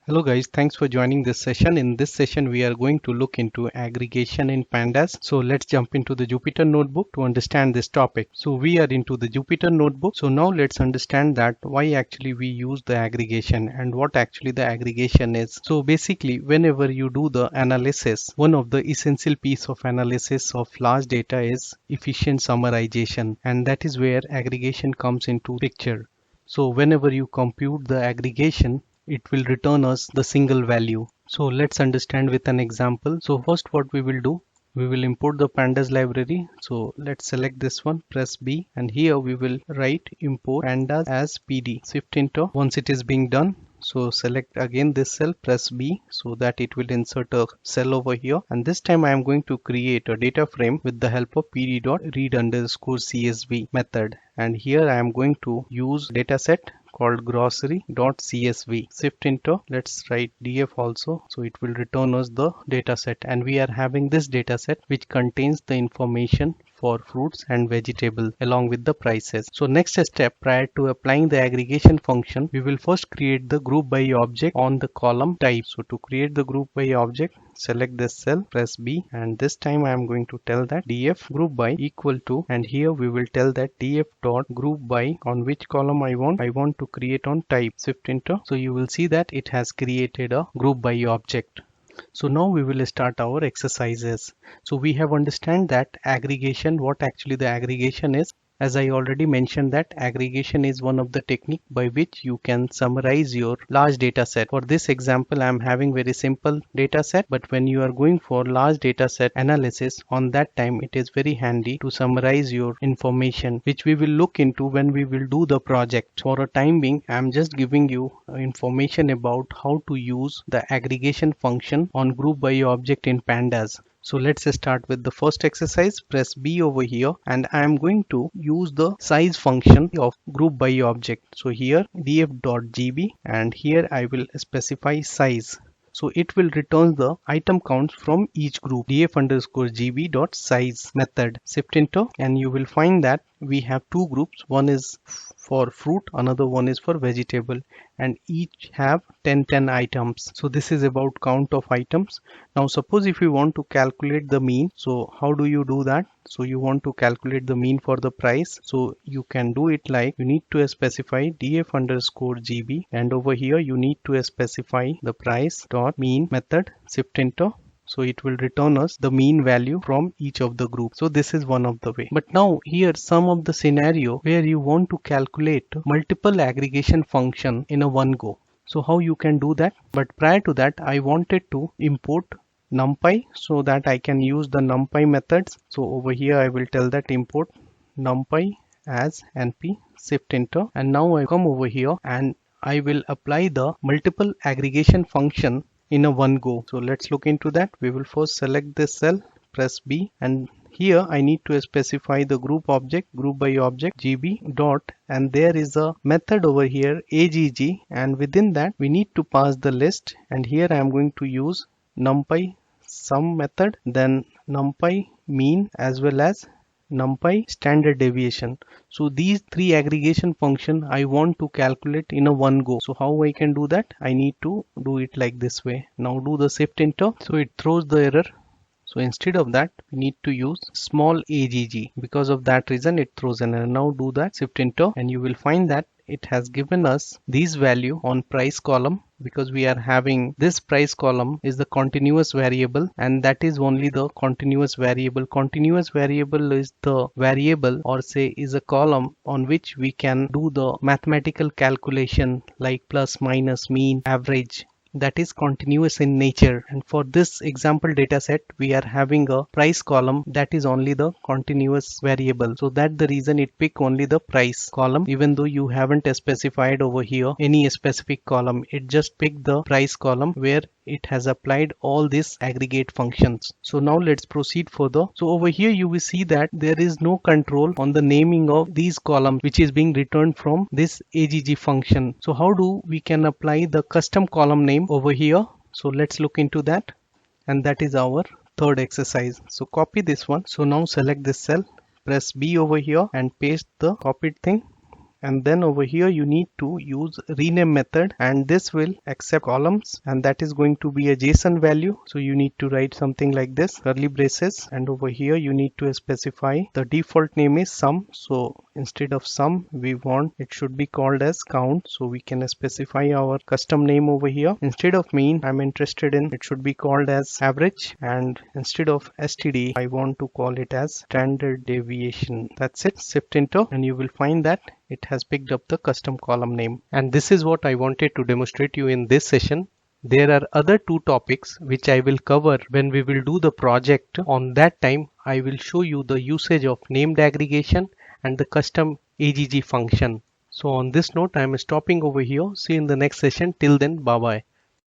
Hello guys, thanks for joining this session. In this session, we are going to look into aggregation in pandas. So let's jump into the Jupyter notebook to understand this topic. So we are into the Jupyter notebook. So now let's understand that why actually we use the aggregation and what actually the aggregation is. So basically, whenever you do the analysis, one of the essential piece of analysis of large data is efficient summarization, and that is where aggregation comes into picture. So whenever you compute the aggregation, it will return us the single value. So let's understand with an example. So first what we will do, we will import the pandas library. So let's select this one, press B, and here we will write import pandas as PD. Shift enter. Once it is being done, so select again this cell, press B, so that it will insert a cell over here, and this time I am going to create a data frame with the help of pd.read_csv method, and here I am going to use dataset called grocery.csv. Shift enter. Let's write df also, so it will return us the dataset, and we are having this dataset which contains the information for fruits and vegetable along with the prices. So next step, prior to applying the aggregation function, we will first create the group by object on the column type. So to create the group by object, select this cell, press B, and this time I am going to tell that df group by equal to, and here we will tell that df dot group by on which column I want to create on type. Shift enter. So you will see that it has created a group by object. So now we will start our exercises. So we have understand that aggregation, what actually the aggregation is. As I already mentioned that aggregation is one of the technique by which you can summarize your large data set. For this example, I am having very simple data set, but when you are going for large data set analysis, on that time it is very handy to summarize your information, which we will look into when we will do the project. For a time being, I am just giving you information about how to use the aggregation function on group by object in pandas. So let's start with the first exercise. Press B over here, and I am going to use the size function of group by object. So here df.gb, and here I will specify size. So it will return the item counts from each group, df_gb dot size method. Shift enter, and you will find that we have two groups. One is for fruit, another one is for vegetable, and each have 10 items. So this is about count of items. Now suppose if you want to calculate the mean, so how do you do that? So you want to calculate the mean for the price, so you can do it like, you need to specify df_gb, and over here you need to specify the price dot mean method. Shift enter. So it will return us the mean value from each of the group. So this is one of the way. But now here some of the scenario where you want to calculate multiple aggregation function in a one go. So how you can do that? But prior to that, I wanted to import numpy so that I can use the numpy methods. So over here I will tell that import numpy as np. Shift enter, and now I come over here and I will apply the multiple aggregation function in a one go. So let's look into that. We will first select this cell, press B, and here I need to specify the group object, group by object gb dot, and there is a method over here agg, and within that we need to pass the list, and here I am going to use numpy sum method, then numpy mean as well as numpy standard deviation. So these three aggregation function I want to calculate in a one go. So how I can do that? I need to do it like this way. Now do the shift enter, so it throws the error. So instead of that, we need to use small agg. Because of that reason, it throws an error. Now do that, shift enter, and you will find that it has given us these value on price column, because we are having this price column is the continuous variable, and that is only the continuous variable. Continuous variable is the variable, or say is a column on which we can do the mathematical calculation like plus, minus, mean, average. That is continuous in nature, and for this example data set we are having a price column that is only the continuous variable, so that the reason it pick only the price column, even though you haven't specified over here any specific column. It just picked the price column where it has applied all these aggregate functions. So now let's proceed further. So over here you will see that there is no control on the naming of these columns which is being returned from this agg function. So how do we can apply the custom column name over here? So let's look into that, and that is our third exercise. So copy this one. So now select this cell, press B over here and paste the copied thing, and then over here you need to use rename method, and this will accept columns, and that is going to be a JSON value. So you need to write something like this, curly braces, and over here you need to specify the default name is sum. So instead of sum, we want it should be called as count. So we can specify our custom name over here. Instead of mean, I'm interested in it should be called as average, and instead of std, I want to call it as standard deviation. That's it. Shift enter, and you will find that it has picked up the custom column name. And this is what I wanted to demonstrate you in this session. There are other two topics which I will cover when we will do the project. On that time, I will show you the usage of named aggregation and the custom AGG function. So on this note, I am stopping over here. See you in the next session. Till then, bye bye.